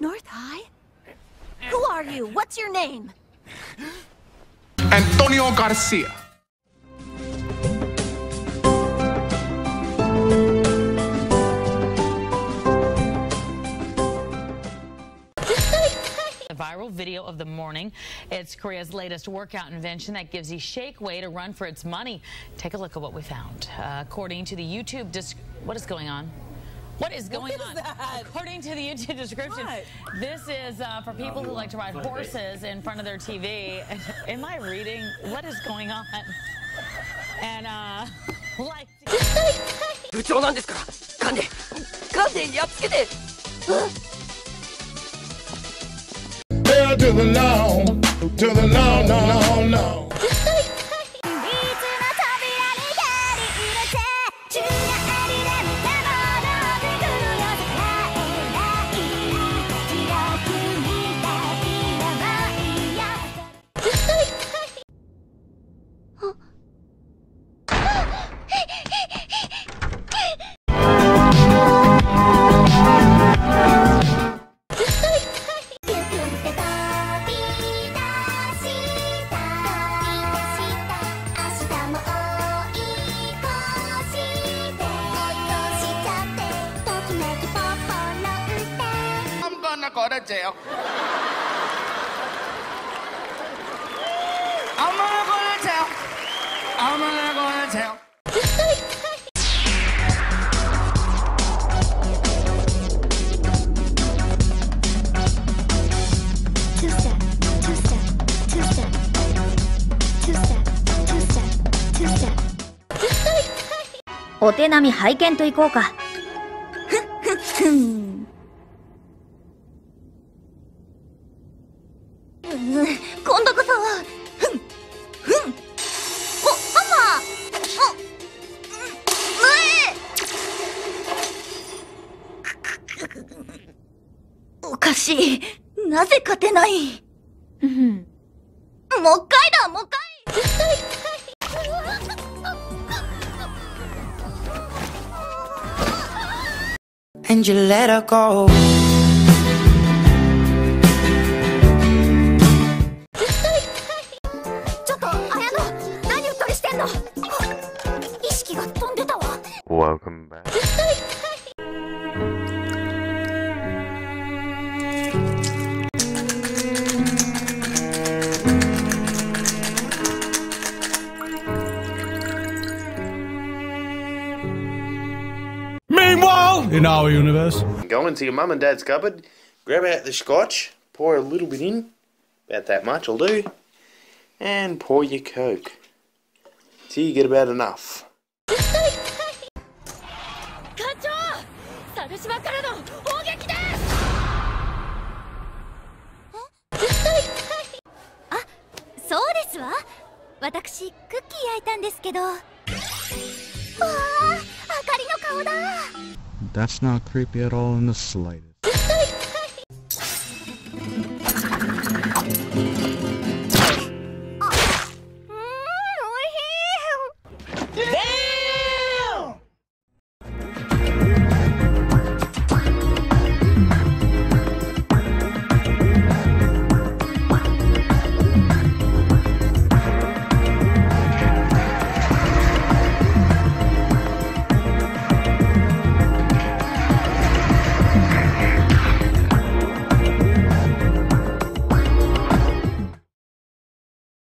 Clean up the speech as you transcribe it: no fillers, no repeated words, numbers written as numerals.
North High? Who are you? What's your name? Antonio Garcia. The viral video of the morning. It's Korea's latest workout invention that gives you shake weight to run for its money. Take a look at what we found. According to the YouTube what is going on? What is going on? According to the YouTube description, this is for people who like to ride horses in front of their TV. Am I reading? What is going on? And like. To the no, to the no, no, no, no. Go to jail. I'm gonna go to jail. I'm gonna go to jail. Two-step, two-step, two-step, two-step, two-step, two-step. お手並み拝見といこうか。今度こそ。お、ハンマー。おかしい。なぜ勝てない。もう一回だ、もう一回。And you let her go. Welcome back. Meanwhile, in our universe, go into your mum and dad's cupboard, grab out the scotch, pour a little bit in, about that much will do, and pour your Coke till you get about enough. That's not creepy at all in the slightest.